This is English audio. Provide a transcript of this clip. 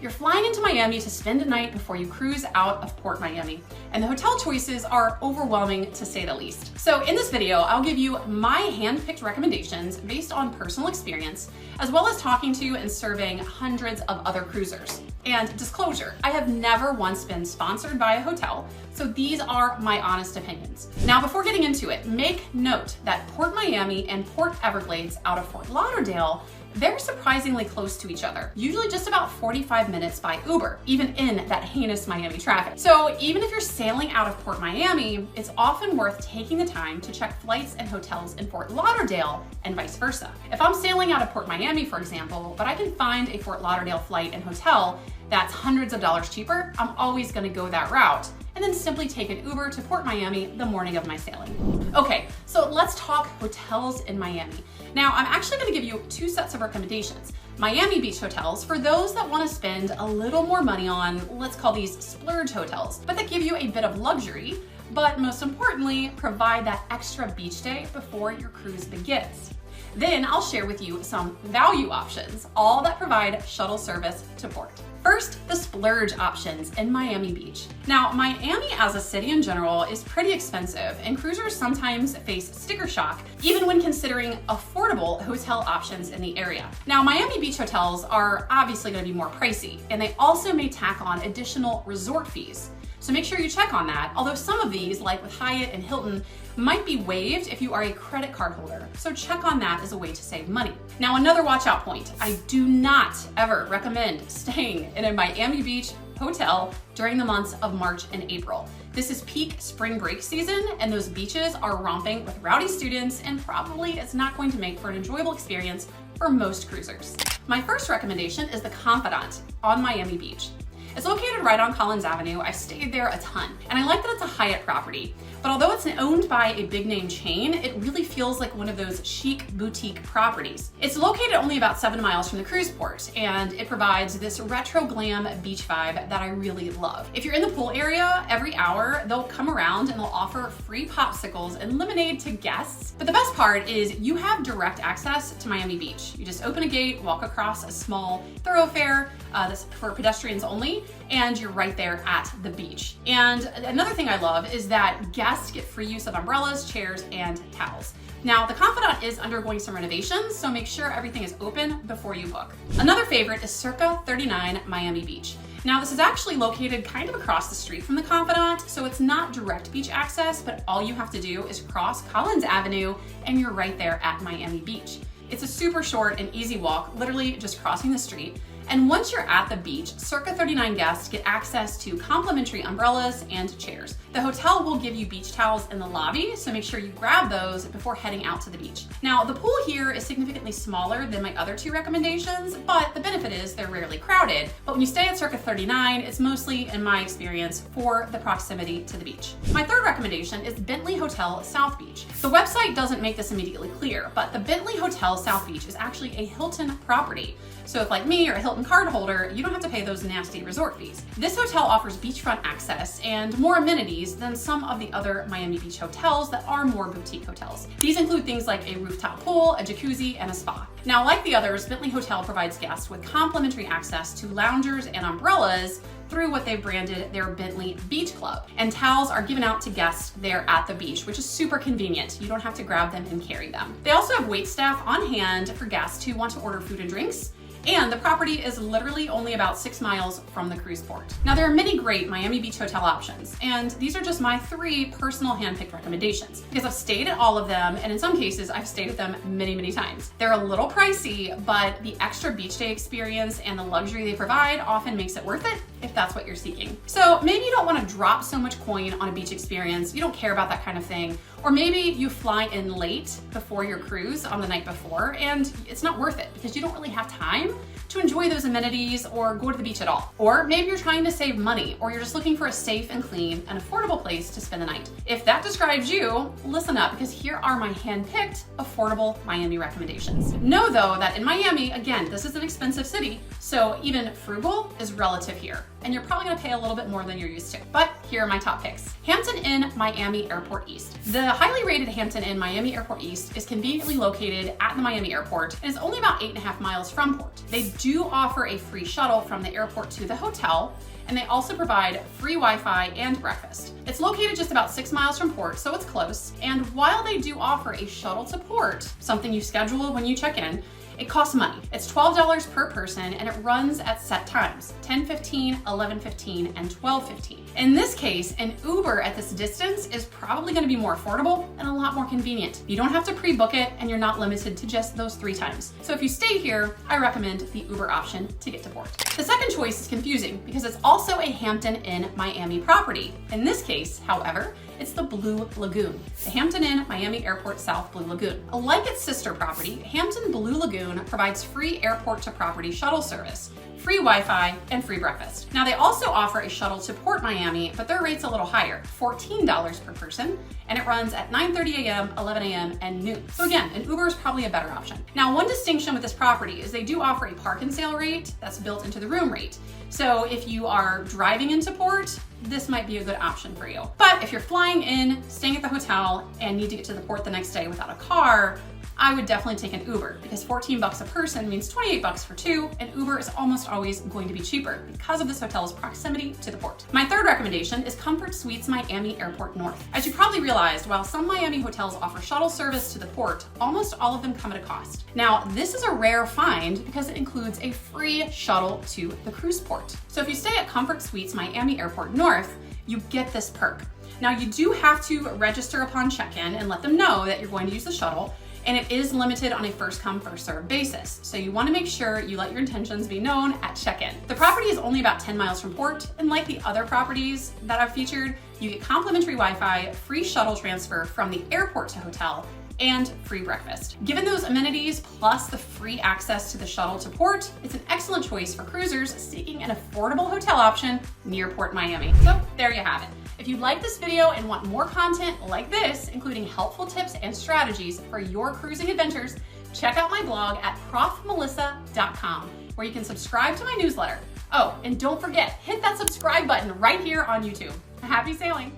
You're flying into Miami to spend a night before you cruise out of Port Miami, and the hotel choices are overwhelming to say the least. So in this video, I'll give you my hand-picked recommendations based on personal experience, as well as talking to and surveying hundreds of other cruisers. And disclosure, I have never once been sponsored by a hotel, so these are my honest opinions. Now, before getting into it, make note that Port Miami and Port Everglades out of Fort Lauderdale, they're surprisingly close to each other, usually just about 45 minutes by Uber, even in that heinous Miami traffic. So even if you're sailing out of Port Miami, it's often worth taking the time to check flights and hotels in Fort Lauderdale and vice versa. If I'm sailing out of Port Miami, for example, but I can find a Fort Lauderdale flight and hotel that's hundreds of dollars cheaper, I'm always gonna go that route and then simply take an Uber to Port Miami the morning of my sailing. Okay, so let's talk hotels in Miami. Now, I'm actually gonna give you two sets of recommendations. Miami Beach hotels for those that wanna spend a little more money on, let's call these splurge hotels, but that give you a bit of luxury, but most importantly, provide that extra beach day before your cruise begins. Then I'll share with you some value options, all that provide shuttle service to port. First, the splurge options in Miami Beach. Now, Miami as a city in general is pretty expensive, and cruisers sometimes face sticker shock, even when considering affordable hotel options in the area. Now, Miami Beach hotels are obviously gonna be more pricey, and they also may tack on additional resort fees. So make sure you check on that, although some of these, like with Hyatt and Hilton, might be waived if you are a credit card holder. So check on that as a way to save money. Now, another watch out point, I do not ever recommend staying in a Miami Beach hotel during the months of March and April. This is peak spring break season, and those beaches are romping with rowdy students, and probably it's not going to make for an enjoyable experience for most cruisers. My first recommendation is the Confidant on Miami Beach. It's located right on Collins Avenue. I've stayed there a ton, and I like that it's a Hyatt property. But although it's owned by a big name chain, it really feels like one of those chic boutique properties. It's located only about 7 miles from the cruise port, and it provides this retro glam beach vibe that I really love. If you're in the pool area, every hour they'll come around and they'll offer free popsicles and lemonade to guests. But the best part is you have direct access to Miami Beach. You just open a gate, walk across a small thoroughfare that's for pedestrians only, and you're right there at the beach. And another thing I love is that guests get free use of umbrellas, chairs, and towels. Now, the Confidant is undergoing some renovations, so make sure everything is open before you book. Another favorite is Circa 39 Miami Beach. Now, this is actually located kind of across the street from the Confidant, so it's not direct beach access, but all you have to do is cross Collins Avenue and you're right there at Miami Beach. It's a super short and easy walk, literally just crossing the street. And once you're at the beach, Circa 39 guests get access to complimentary umbrellas and chairs. The hotel will give you beach towels in the lobby, so make sure you grab those before heading out to the beach. Now, the pool here is significantly smaller than my other two recommendations, but the benefit is they're rarely crowded. But when you stay at Circa 39, it's mostly, in my experience, for the proximity to the beach. My third recommendation is Bentley Hotel South Beach. The website doesn't make this immediately clear, but the Bentley Hotel South Beach is actually a Hilton property. So if, like me, or a Hilton card holder, you don't have to pay those nasty resort fees. This hotel offers beachfront access and more amenities than some of the other Miami Beach hotels that are more boutique hotels. These include things like a rooftop pool, a jacuzzi, and a spa. Now, like the others, Bentley Hotel provides guests with complimentary access to loungers and umbrellas through what they've branded their Bentley Beach Club. And towels are given out to guests there at the beach, which is super convenient. You don't have to grab them and carry them. They also have wait staff on hand for guests who want to order food and drinks. And the property is literally only about 6 miles from the cruise port. Now, there are many great Miami Beach hotel options, and these are just my 3 personal handpicked recommendations because I've stayed at all of them, and in some cases, I've stayed at them many, many times. They're a little pricey, but the extra beach day experience and the luxury they provide often makes it worth it if that's what you're seeking. So maybe you don't want to drop so much coin on a beach experience, you don't care about that kind of thing, or maybe you fly in late before your cruise on the night before, and it's not worth it because you don't really have time to enjoy those amenities or go to the beach at all. Or maybe you're trying to save money, or you're just looking for a safe and clean and affordable place to spend the night. If that describes you, listen up, because here are my hand-picked affordable Miami recommendations. Know though that in Miami, again, this is an expensive city, so even frugal is relative here, and you're probably gonna pay a little bit more than you're used to. But here are my top picks. Hampton Inn Miami Airport East. The highly rated Hampton Inn Miami Airport East is conveniently located at the Miami airport and is only about 8.5 miles from port. They do offer a free shuttle from the airport to the hotel, and they also provide free Wi-Fi and breakfast. It's located just about 6 miles from port, so it's close. And while they do offer a shuttle to port, something you schedule when you check in, it costs money. It's $12 per person, and it runs at set times, 10:15, 11:15, and 12:15. In this case, an Uber at this distance is probably gonna be more affordable and a lot more convenient. You don't have to pre-book it, and you're not limited to just those 3 times. So if you stay here, I recommend the Uber option to get to port. The second choice is confusing because it's also a Hampton Inn Miami property. In this case, however, it's the Blue Lagoon, the Hampton Inn Miami Airport South Blue Lagoon. Like its sister property, Hampton Blue Lagoon provides free airport to property shuttle service, free Wi-Fi, and free breakfast. Now they also offer a shuttle to Port Miami, but their rate's a little higher, $14 per person, and it runs at 9:30 a.m., 11 a.m., and noon. So again, an Uber is probably a better option. Now, one distinction with this property is they do offer a park and sale rate that's built into the room rate. So if you are driving into port, this might be a good option for you. But if you're flying in, staying at the hotel, and need to get to the port the next day without a car, I would definitely take an Uber because $14 a person means $28 for 2, and Uber is almost always going to be cheaper because of this hotel's proximity to the port. My third recommendation is Comfort Suites Miami Airport North. As you probably realized, while some Miami hotels offer shuttle service to the port, almost all of them come at a cost. Now, this is a rare find because it includes a free shuttle to the cruise port. So if you stay at Comfort Suites Miami Airport North, you get this perk. Now, you do have to register upon check-in and let them know that you're going to use the shuttle, and it is limited on a first come, first served basis. So you wanna make sure you let your intentions be known at check-in. The property is only about 10 miles from port, and like the other properties that I've featured, you get complimentary Wi-Fi, free shuttle transfer from the airport to hotel, and free breakfast. Given those amenities, plus the free access to the shuttle to port, it's an excellent choice for cruisers seeking an affordable hotel option near Port Miami. So there you have it. If you like this video and want more content like this, including helpful tips and strategies for your cruising adventures, check out my blog at profmelissa.com, where you can subscribe to my newsletter. Oh, and don't forget, hit that subscribe button right here on YouTube. Happy sailing!